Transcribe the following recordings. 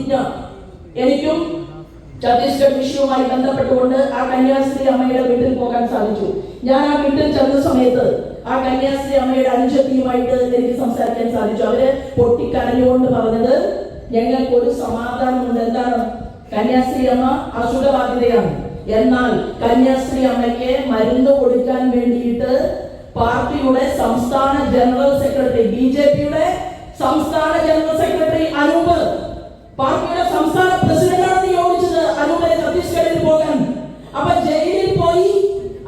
പ്രതിജ്ഞ. എനിക്കും ഛത്തീസ്ഗഡ് വിഷയവുമായി ബന്ധപ്പെട്ടുകൊണ്ട് ആ കന്യാസ്ത്രീ അമ്മയുടെ വീട്ടിൽ പോകാൻ സാധിച്ചു. ഞാൻ ആ വീട്ടിൽ ചെന്ന സമയത്ത് ആ കന്യാസ്ത്രീ അമ്മയുടെ അനുജത്തിയുമായിട്ട് എനിക്ക് സംസാരിക്കാൻ സാധിച്ചു. അവര് പൊട്ടിക്കരഞ്ഞുകൊണ്ട് പറഞ്ഞത്, ഞങ്ങൾക്ക് ഒരു സമാധാനമുണ്ട്. എന്താണ്? കന്യാസ്ത്രീ അമ്മ അസുഖബാധിതയാണ്. എന്നാൽ കന്യാസ്ത്രീ അമ്മയ്ക്ക് മരുന്ന് കൊടുക്കാൻ വേണ്ടിയിട്ട് പാർട്ടിയുടെ സംസ്ഥാന ജനറൽ സെക്രട്ടറി, BJPയുടെ സംസ്ഥാന ജനറൽ സെക്രട്ടറി അനൂപ്, പാർട്ടിയുടെ സംസ്ഥാന പ്രസിഡന്റാണ് നിയോഗിച്ചത് അനൂപിനെ ഛത്തീസ്ഗഡിൽ പോകാൻ. അപ്പൊ ജയിലിൽ പോയി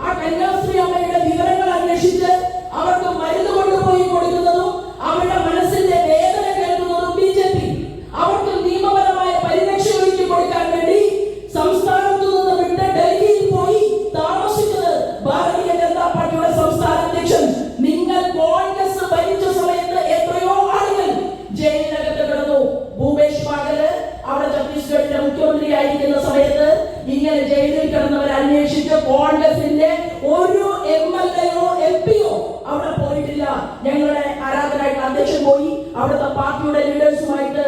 ആ കന്യാസ്ത്രീ അമ്മയുടെ വിവരങ്ങൾ അന്വേഷിച്ച് അവർക്ക് മരുന്ന് കൊണ്ടുപോയി കൊടുക്കുന്നതും അവരുടെ മനസ്സിന്റെ വേദന കേൾക്കുന്നതും BJP. അവർക്ക് നിയമപരമായ പരിരക്ഷ ഒരുക്കി കൊടുക്കാൻ വേണ്ടി സംസ്ഥാനത്തു നിന്ന് വിട്ട് ഡൽഹിയിൽ പോയി താമസിച്ചത് ഭാരതീയ ജനതാ പാർട്ടിയുടെ സംസ്ഥാന അധ്യക്ഷൻ. നിങ്ങൾ കോൺഗ്രസ് ഭരിച്ച സമയത്ത് എത്രയോ ആളുകൾ ജയിലിനകത്ത് കിടന്നു. ഭൂപേഷ് ബാഗല് അവിടെ ഛത്തീസ്ഗഡിന്റെ മുഖ്യമന്ത്രി ആയിരിക്കുന്ന സമയത്ത് ഇങ്ങനെ ജയിലിൽ കിടന്നവരെ അന്വേഷിച്ച് കോൺഗ്രസിന്റെ ഒരു MLAയോ MPയോ അവിടെ പോയിട്ടില്ല. ഞങ്ങളുടെ ആരാധനായിട്ടുള്ള അധ്യക്ഷൻ പോയി അവിടുത്തെ പാർട്ടിയുടെ ലീഡേഴ്സുമായിട്ട്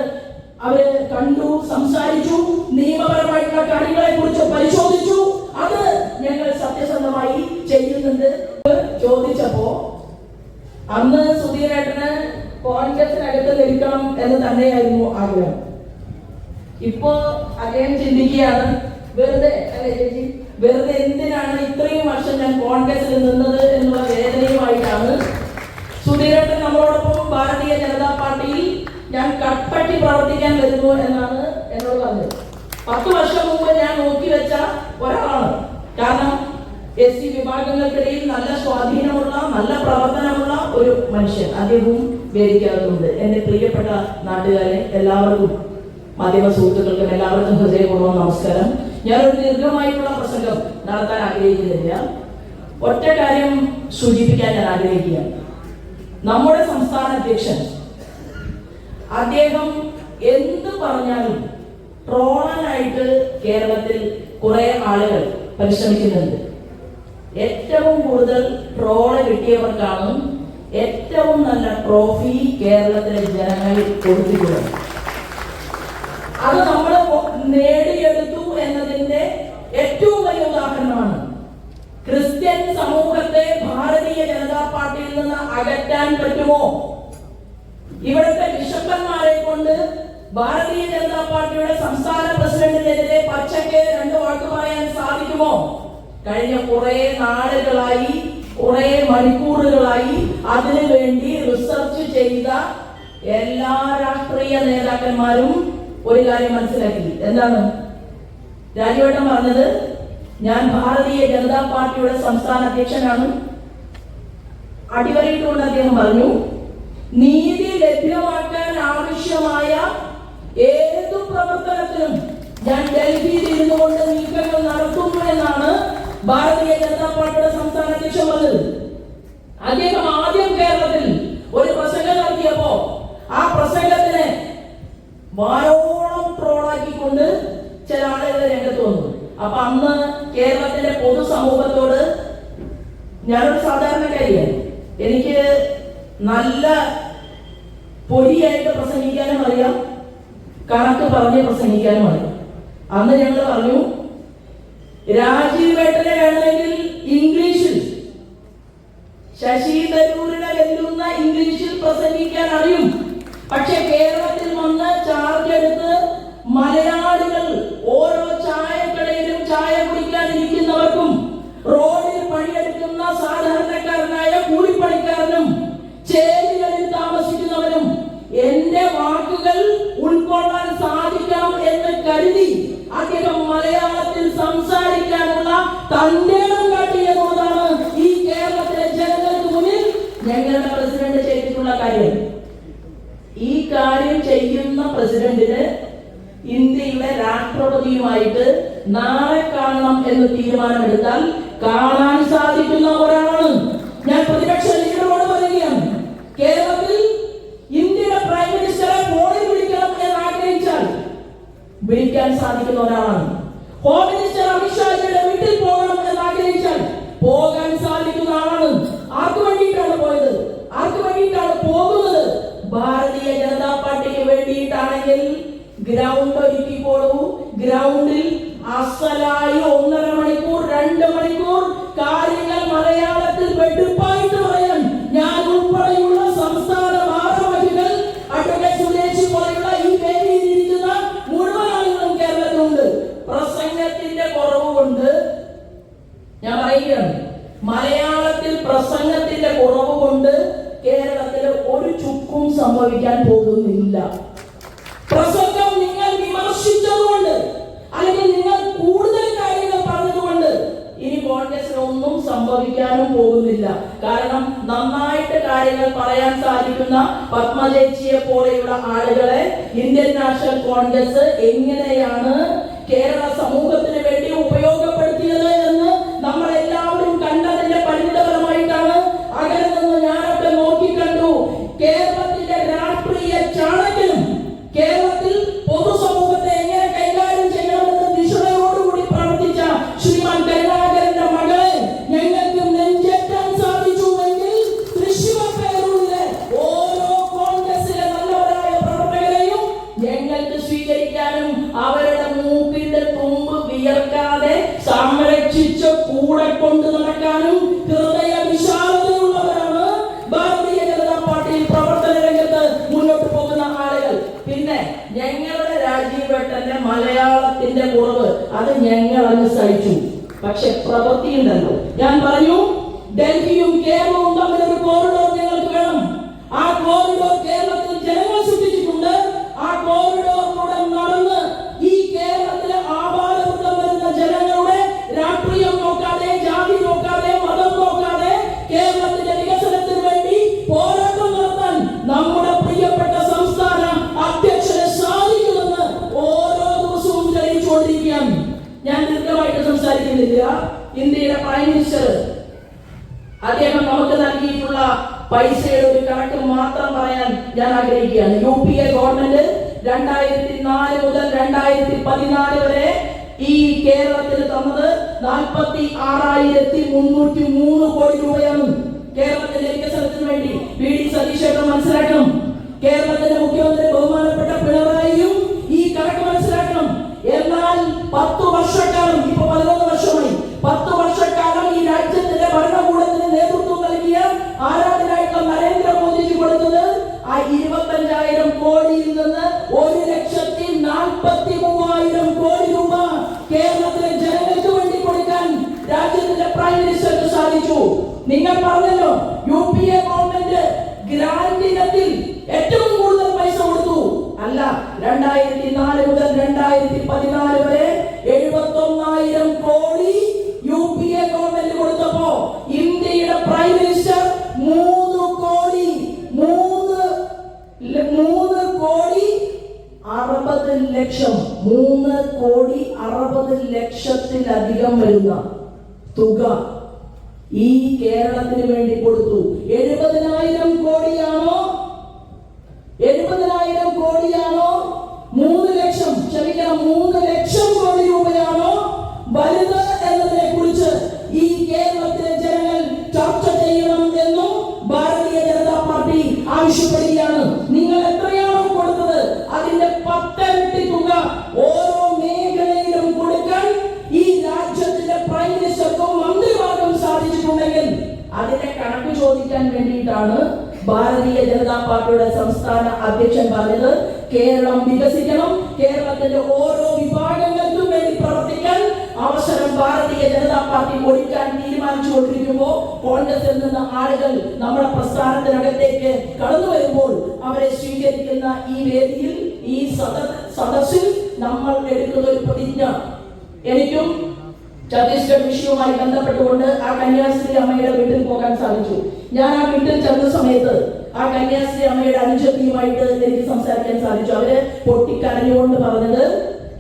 അവര് കണ്ടു, സംസാരിച്ചു, നിയമപരമായിട്ടുള്ള കാര്യങ്ങളെ കുറിച്ച് പരിശോധിച്ചു. അത് ഞങ്ങൾ സത്യസന്ധമായി ചെയ്യുന്നുണ്ട്. ചോദിച്ചപ്പോ അന്ന് സുധീരേട്ടന് കോൺഗ്രസിനകത്ത് നിൽക്കണം എന്ന് തന്നെയായിരുന്നു ആഗ്രഹം. ഇപ്പോ അദ്ദേഹം ചിന്തിക്കുകയാണ്, വെറുതെ അല്ലെ ചേച്ചി, വെറുതെ എന്തിനാണ് ഇത്രയും വർഷം ഞാൻ കോൺഗ്രസിൽ നിന്നത് എന്നുള്ള വേദനയുമായിട്ടാണ് സുധീരേട്ടൻ നമ്മളോടൊപ്പം ഭാരതീയ ജനതാ പാർട്ടിയിൽ ഞാൻ കട്ടപ്പറ്റി പ്രവർത്തിക്കാൻ വരുന്നു എന്നാണ് എന്നോട് പറഞ്ഞത്. 10 വർഷം മുമ്പ് ഞാൻ നോക്കി വെച്ച ഒരാളാണ്. കാരണം SC വിഭാഗങ്ങൾക്കിടയിൽ നല്ല സ്വാധീനമുള്ള, നല്ല പ്രവർത്തനമുള്ള ഒരു മനുഷ്യൻ. അദ്ദേഹവും വേദിക്കാറുണ്ട്. എന്റെ പ്രിയപ്പെട്ട നാട്ടുകാരെ, എല്ലാവർക്കും, മാധ്യമ സുഹൃത്തുക്കൾക്കും എല്ലാവർക്കും ഹൃദയപൂർവ്വം നമസ്കാരം. ഞാനൊരു ദീർഘമായിട്ടുള്ള പ്രസംഗം നടത്താൻ ആഗ്രഹിക്കുന്നില്ല. ഒറ്റ കാര്യം സൂചിപ്പിക്കാൻ ഞാൻ ആഗ്രഹിക്കുകയാണ്. നമ്മുടെ സംസ്ഥാന അധ്യക്ഷൻ അദ്ദേഹം എന്ത് പറഞ്ഞാലും ട്രോളാനായിട്ട് കേരളത്തിൽ കുറെ ആളുകൾ പരിശ്രമിക്കുന്നുണ്ട്. ഏറ്റവും കൂടുതൽ ട്രോള് കിട്ടിയവർക്കാണ് ഏറ്റവും നല്ല ട്രോഫി കേരളത്തിലെ ജനങ്ങൾ കൊടുത്തിട്ടുള്ളത്. അത് നമ്മൾ നേടിയെടുത്തു എന്നതിന്റെ ഏറ്റവും വലിയ ഉദാഹരണമാണ്. ക്രിസ്ത്യൻ സമൂഹത്തെ ഭാരതീയ ജനതാ പാർട്ടിയിൽ നിന്ന് അകറ്റാൻ പറ്റുമോ? ഇവിടുത്തെ ബിഷപ്പന്മാരെ കൊണ്ട് ഭാരതീയ ജനതാ പാർട്ടിയുടെ സംസ്ഥാന പ്രസിഡന്റിനെതിരെ പച്ചയ്ക്ക് 2 വാക്ക് പറയാൻ സാധിക്കുമോ? കഴിഞ്ഞ കുറെ നാളുകളായി, കുറെ മണിക്കൂറുകളായി അതിനു വേണ്ടി റിസർച്ച് ചെയ്ത എല്ലാ രാഷ്ട്രീയ നേതാക്കന്മാരും ഒരു കാര്യം മനസ്സിലാക്കി. എന്താണ് രാജുവേട്ടൻ പറഞ്ഞത്? ഞാൻ ഭാരതീയ ജനതാ പാർട്ടിയുടെ സംസ്ഥാന അധ്യക്ഷനാണ്. അടിവരയിട്ടുകൊണ്ട് അദ്ദേഹം പറഞ്ഞു, നീതി ലഭ്യമാക്കാൻ ആവശ്യമായ ഏതു പ്രവർത്തനത്തിനും ഞാൻ ഡൽഹിയിൽ ഇരുന്നുകൊണ്ട് നീക്കങ്ങൾ നടത്തുന്നു എന്നാണ് ഭാരതീയ ജനതാ പാർട്ടിയുടെ സംസ്ഥാന അധ്യക്ഷൻ പറഞ്ഞത്. അദ്ദേഹം ആദ്യം കേരളത്തിൽ ഒരു പ്രസംഗം നടത്തിയപ്പോ ആ പ്രസംഗത്തിന് വാരോളം ട്രോളാക്കിക്കൊണ്ട് ചില ആളുകൾ രംഗത്ത് വന്നു. അപ്പൊ അന്ന് കേരളത്തിന്റെ പൊതുസമൂഹത്തോട്, ഞാനൊരു സാധാരണക്കാരിയാണ്, എനിക്ക് നല്ല പൊടിയായിട്ട് പ്രസംഗിക്കാനും അറിയാം, കണക്ക് പറഞ്ഞ് പ്രസംഗിക്കാനും അറിയാം. അന്ന് ഞങ്ങൾ പറഞ്ഞു, രാജീവേട്ടനെ വേണമെങ്കിൽ ഇംഗ്ലീഷിൽ, ശശി തരൂരിനെ വെല്ലുന്ന ഇംഗ്ലീഷിൽ പ്രസംഗിക്കാൻ അറിയും. പക്ഷെ കേരളത്തിൽ വന്ന് ചാർജ് എടുത്ത് മലയാളികൾ ഓരോ ചായക്കടയിലും ചായ കുടിക്കാൻ ഇരിക്കുന്നവർക്കും റോഡിൽ പണിയെടുക്കുന്ന സാധാരണക്കാരനായ കൂലിപ്പണിക്കാരനും ചേരികളിൽ താമസിക്കുന്നവരും എന്റെ വാക്കുകൾ ഉൾക്കൊള്ളാൻ സാധിക്കണം എന്ന് കരുതി അദ്ദേഹം മലയാളത്തിൽ സംസാരിക്കാനുള്ള തന്റെ കാട്ടിയതാണ് ഈ കേരളത്തിലെ ജനങ്ങൾക്ക് മുന്നിൽ ഞങ്ങളുടെ പ്രസിഡന്റ് ചെയ്തിട്ടുള്ള കാര്യം. ഈ കാര്യം ചെയ്യുന്ന പ്രസിഡന്റിന് ഇന്ത്യയുടെ രാഷ്ട്രപതിയുമായിട്ട് നാളെ കാണണം എന്ന് തീരുമാനമെടുത്താൽ കാണാൻ സാധിക്കുന്ന ഒരാളാണ്. ഞാൻ പ്രതിപക്ഷ ലീഡറോട് പറയുകയാണ്, കേരളത്തിൽ ഇന്ത്യയുടെ പ്രൈം മിനിസ്റ്ററെ ഫോണിൽ വിളിക്കണം എന്ന് ആഗ്രഹിച്ചാൽ വിളിക്കാൻ സാധിക്കുന്ന ഒരാളാണ്. ഹോം മിനിസ്റ്റർ അമിത്ഷാജിയുടെ വീട്ടിൽ പോകണം എന്ന് ആഗ്രഹിച്ചാൽ പോകാൻ സാധിക്കുന്ന ആളാണ്. ആർക്കു വേണ്ടിയിട്ടാണ് പോയത്? ആർക്കു വേണ്ടിയിട്ടാണ് പോകുന്നത്? ഭാരതീയ ജനതാ പാർട്ടിക്ക് വേണ്ടിയിട്ടാണെങ്കിൽ ഗ്രൗണ്ട് ഒരുക്കിക്കോളൂ. ഗ്രൗണ്ടിൽ അസലായി 1.5 മണിക്കൂർ 2 മണിക്കൂർ കാര്യങ്ങൾ മലയാളത്തിൽ വെടുപ്പായിട്ട് പറയാൻ ഞാൻ ഉൾപ്പെടെയുള്ള സംസ്ഥാന ഭാരവാഹികൾ അഡ്വക്കേറ്റ് സുരേഷ് പോലെയുള്ള ഈ വേദിയിൽ ഇരിക്കുന്ന മുഴുവൻ ആളുകളും കേരളത്തിലുണ്ട്. പ്രസംഗത്തിന്റെ കുറവ് കൊണ്ട് ഞാൻ പറയുകയാണ്, മലയാളത്തിൽ പ്രസംഗത്തിന്റെ കുറവ് കൊണ്ട് കേരളത്തിൽ ഒരു ചുക്കും സംഭവിക്കാൻ പോകുന്നില്ല. പ്രസംഗം നിങ്ങൾ വിമർശിച്ചതുകൊണ്ട് അല്ലെങ്കിൽ നിങ്ങൾ കൂടുതൽ കാര്യങ്ങൾ പറഞ്ഞതുകൊണ്ട് ഇനി കോൺഗ്രസിന് ഒന്നും സംഭവിക്കാനും പോകുന്നില്ല. കാരണം നന്നായിട്ട് കാര്യങ്ങൾ പറയാൻ സാധിക്കുന്ന പത്മജേച്ചിയെ പോലെയുള്ള ആളുകളെ ഇന്ത്യൻ നാഷണൽ കോൺഗ്രസ് എങ്ങനെയാണ് കേരള സമൂഹത്തിന് വേണ്ടി ഉപയോഗപ്പെടുത്തിയത് എന്ന് നമ്മളെല്ലാവരും കണ്ടതിന്റെ പരിണിതഫലമായിട്ടാണ്. അകലെ നിന്ന് ഞാനൊക്കെ നോക്കിക്കണ്ടു. കേരളത്തിന്റെ രാഷ്ട്രീയ ചാണക്യനും കേരളത്തിൽ പൊതുസമൂഹത്തെ എങ്ങനെ കൈകാര്യം ചെയ്യണമെന്ന് ദിശയോടുകൂടി പ്രവർത്തിച്ച ശ്രീമാൻ കരുണാകരന്റെ മകളെ ഞങ്ങൾക്ക് നെഞ്ചേറ്റാൻ സാധിച്ചുവെങ്കിൽ തൃശ്ശൂർ പേരൂരിലെ ഓരോ കോൺഗ്രസിലെ നല്ലവരായ പ്രവർത്തകരെയും ഞങ്ങൾക്ക് സ്വീകരിക്കാനും അവരുടെ മൂക്കിന്റെ തുമ്പ് വിയർക്കാതെ സംരക്ഷിച്ച് കൂടെ കൊണ്ട് നടക്കാനും ഹൃദയ വിശാലതയുള്ളവരാണ് ഭാരതീയ ജനതാ പാർട്ടിയിൽ പ്രവർത്തന രംഗത്ത് മുന്നോട്ട് പോകുന്ന ആളുകൾ. പിന്നെ ഞങ്ങളുടെ രാജീവേട്ടന്റെ മലയാളത്തിന്റെ കുറവ് അത് ഞങ്ങൾ അങ്ങ് സഹിച്ചു. പക്ഷെ പ്രവൃത്തി ഉണ്ടല്ലോ. ഞാൻ പറഞ്ഞു, ഡൽഹിയും കേരളവും തമ്മിൽ ഒരു കോറിഡോർ ഞങ്ങൾക്ക് വേണം. ആ കോറിഡോർ കേരളത്തിൽ ജനങ്ങൾ സൃഷ്ടിച്ചിട്ടുണ്ട്. ആ കോറിഡോറിലൂടെ നടന്ന് ഈ കേരളത്തിലെ ആഭാരവൃത്തം വരുന്ന ജനങ്ങളുടെ രാഷ്ട്രീയം നോക്കാതെ, ജാതി നോക്കാതെ, മതം നോക്കാതെ കേരളത്തിന്റെ വികസനത്തിന് വേണ്ടി പോരാട്ടം നടത്താൻ നമ്മുടെ പ്രിയപ്പെട്ട സംസ്ഥാന അധ്യക്ഷനെ സാധിക്കുമെന്ന് ഓരോ ദിവസവും തെളിയിച്ചുകൊണ്ടിരിക്കുകയാണ്. ഞാൻ ദീർഘമായിട്ട് സംസാരിക്കുന്നില്ല. ഇന്ത്യയുടെ പ്രൈം മിനിസ്റ്റർ അദ്ദേഹം നമുക്ക് നൽകിയിട്ടുള്ള പൈസയുടെ ഒരു കണക്ക് മാത്രം പറയാൻ ഞാൻ ആഗ്രഹിക്കുകയാണ്. UPA ഗവൺമെന്റ് 2004 മുതൽ 2014 വരെ ഈ കേരളത്തിൽ തന്നത് 46,303 കോടി രൂപയാണ്. കേരളത്തിന്റെ വികസനത്തിന് വേണ്ടി VD സതീശേട്ടൻ മനസ്സിലാക്കണം. കേരളത്തിന്റെ മുഖ്യമന്ത്രി ബഹുമാനപ്പെട്ട പിണറായിയും ഈ കണക്ക് മനസ്സിലാക്കണം. എന്നാൽ 10 വർഷക്കാലം, ഇപ്പൊ 11 വർഷമായി, 10 വർഷക്കാലം ഈ രാജ്യത്തിന്റെ ഭരണകൂടത്തിന് നേതൃത്വം നൽകിയ ആരാധനായിട്ടുള്ള നരേന്ദ്രമോദിജി കൊടുത്തത് ആ 25,000 കോടിയിൽ നിന്ന് 1,43,000 കോടി രൂപ കേരളത്തിലെ ജനങ്ങൾക്ക് വേണ്ടി കൊടുക്കാൻ രാജ്യത്തിന്റെ പ്രൈം മിനിസ്റ്റർക്ക് സാധിച്ചു. നിങ്ങൾ പറഞ്ഞല്ലോ, UPA ഗവൺമെന്റ് ഗ്രാൻഡ് ഇനത്തിൽ ഏറ്റവും കൂടുതൽ പൈസ കൊടുത്തു. അല്ല, 2004 മുതൽ 2014 വരെ 71,000 കോടി UPA ഗവൺമെന്റ് കൊടുത്തപ്പോ ഇന്ത്യയുടെ പ്രൈം മിനിസ്റ്റർ 3 കോടി 60 ലക്ഷം 3 കോടി 60 ലക്ഷത്തിലധികം വരുന്ന തുക ഈ കേരളത്തിന് വേണ്ടി കൊടുത്തു. 70,000 കോടിയാണോ 3 ലക്ഷം, ക്ഷമിക്കണം, 3 ലക്ഷം കോടി രൂപയാണോ വലുത് എന്നതിനെ കുറിച്ച് ഈ കേരളത്തിലെ ജനങ്ങൾ ചർച്ച ചെയ്യണം എന്നും ഭാരതീയ ജനതാ പാർട്ടി ആവശ്യപ്പെടുകയാണ്. നിങ്ങൾ എത്രയാണോ കൊടുത്തത് അതിന്റെ 10 ഇരട്ടി തുക ഓരോ മേഖലയിലും കൊടുക്കാൻ ഈ രാജ്യത്തിന്റെ പ്രൈം മിനിസ്റ്റർക്കും മന്ത്രിമാർക്കും സാധിച്ചിട്ടുണ്ടെങ്കിൽ അതിന്റെ കണക്ക് ചോദിക്കാൻ വേണ്ടിയിട്ടാണ് ഭാരതീയ ജനതാ പാർട്ടിയുടെ സംസ്ഥാന അധ്യക്ഷൻ പറഞ്ഞത്, കേരളം വികസിക്കണം, കേരളത്തിന്റെ ഓരോ വിഭാഗങ്ങൾക്കും വേണ്ടി പ്രവർത്തിക്കാൻ അവസരം ഭാരതീയ ജനതാ പാർട്ടി കൊടുക്കാൻ തീരുമാനിച്ചുകൊണ്ടിരിക്കുമ്പോൾ കോൺഗ്രസിൽ നിന്ന് ആളുകൾ നമ്മുടെ പ്രസ്ഥാനത്തിനകത്തേക്ക് കടന്നു വരുമ്പോൾ അവരെ സ്വീകരിക്കുന്ന ഈ വേദിയിൽ, ഈ സദസ്സിൽ നമ്മൾ എടുക്കുന്ന ഒരു പ്രതിജ്ഞ, എനിക്കും ഛത്തീസ്ഗഡ് വിഷയവുമായി ബന്ധപ്പെട്ടുകൊണ്ട് ആ കന്യാസ്ത്രീ അമ്മയുടെ വീട്ടിൽ പോകാൻ സാധിച്ചു. ഞാൻ ആ വീട്ടിൽ ചെന്ന സമയത്ത് ആ കന്യാസ്ത്രീ അമ്മയുടെ അനുജത്തിയുമായിട്ട് എനിക്ക് സംസാരിക്കാൻ സാധിച്ചു. അവര് പൊട്ടിക്കരഞ്ഞുകൊണ്ട് പറഞ്ഞത്,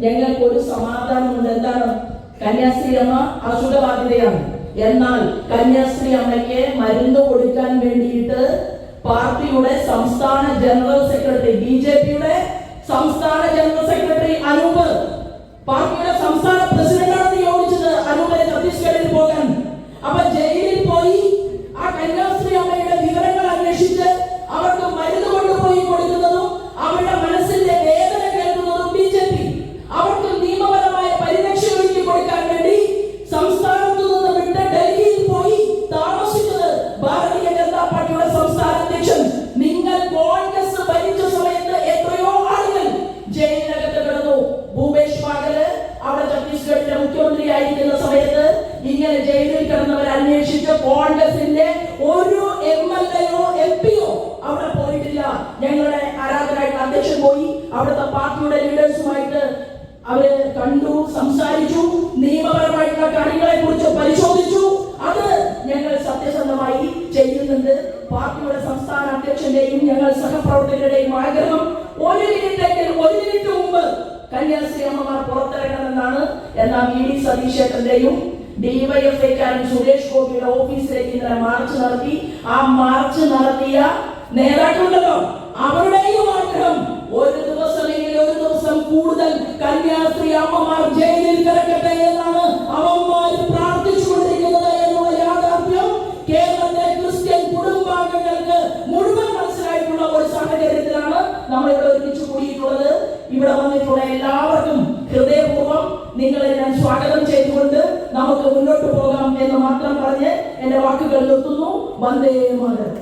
ഞങ്ങൾക്ക് ഒരു സമാധാനമുണ്ട്. എന്താണ്? കന്യാസ്ത്രീ അമ്മ അസുഖബാധിതയാണ്. എന്നാൽ കന്യാസ്ത്രീ അമ്മയ്ക്ക് മരുന്ന് കൊടുക്കാൻ വേണ്ടിയിട്ട് പാർട്ടിയുടെ സംസ്ഥാന ജനറൽ സെക്രട്ടറി, BJPയുടെ സംസ്ഥാന ജനറൽ സെക്രട്ടറി അനൂപ്, പാർട്ടിയുടെ സംസ്ഥാന പ്രസിഡന്റാണ് നിയോഗിച്ചത് അനൂപിനെ ഛത്തീസ്ഗഡിൽ പോകാൻ. അപ്പൊ ജയിലിൽ പോയി ആ കന്യാസ്ത്രീ അമ്മയുടെ വിവരങ്ങൾ അന്വേഷിച്ച് അവർക്ക് മരുന്ന് കൊണ്ടുപോയി കൊടുക്കുന്നതും അവരുടെ മനസ്സിന്റെ വേദന കേൾക്കുന്നതും കിടന്നവർ അന്വേഷിച്ച് കോൺഗ്രസിന്റെ ഒരു MLA-യോ MP-യോ അവിടെ പോയിട്ടില്ല. ഞങ്ങളുടെ ആരാധനായിട്ട് അധ്യക്ഷൻ പോയി, അവിടുത്തെ പാർട്ടിയുടെ ലീഡേഴ്സുമായിട്ട് അവര് കണ്ടു, സംസാരിച്ചു, നിയമപരമായിട്ടുള്ള കാര്യങ്ങളെ കുറിച്ച് പരിശോധിച്ചു. അത് ഞങ്ങൾ സത്യസന്ധമായി ചെയ്യുന്നുണ്ട്. പാർട്ടിയുടെ സംസ്ഥാന അധ്യക്ഷന്റെയും ഞങ്ങൾ സഹപ്രവർത്തകരുടെയും ആഗ്രഹം ഒരു മിനിറ്റ് മുമ്പ് കന്യാസ്ത്രീ അമ്മമാർ പുറത്തിറങ്ങണമെന്നാണ്. എന്നാൽ VD സതീശേട്ടന്റെയും DYFI-കാരൻ സുരേഷ് ഗോപിയുടെ ഓഫീസിലേക്ക് ഇന്നലെ മാർച്ച് നടത്തി. ആ മാർച്ച് നടത്തിയ നേതാക്കളുണ്ടല്ലോ, അവരുടെയും ആഗ്രഹം ഒരു ദിവസം കൂടുതൽ കന്യാസ്ത്രീ അമ്മമാർ ജയിലിൽ കിടക്കട്ടെ എന്നാണ് അവന്മാർ പ്രാർത്ഥിച്ചുകൊണ്ടിരിക്കുന്നത് എന്നുള്ള യാഥാർത്ഥ്യം കേരളത്തിലെ ക്രിസ്ത്യൻ കുടുംബാംഗങ്ങൾക്ക് മുഴുവൻ മനസ്സിലായിട്ടുള്ള ഒരു സാഹചര്യത്തിലാണ് നമ്മൾ ഇവിടെ ഒരുമിച്ച് കൂടിയിട്ടുള്ളത്. ഇവിടെ വന്നിട്ടുള്ള എല്ലാവർക്കും ഹൃദയപൂർവ്വം നിങ്ങളെ ഞാൻ സ്വാഗതം ചെയ്തുകൊണ്ട് നമുക്ക് മുന്നോട്ട് പോകാം എന്ന് മാത്രം പറഞ്ഞ് എന്റെ വാക്കുകൾ നിർത്തുന്നു. വന്ദേ മാതരം.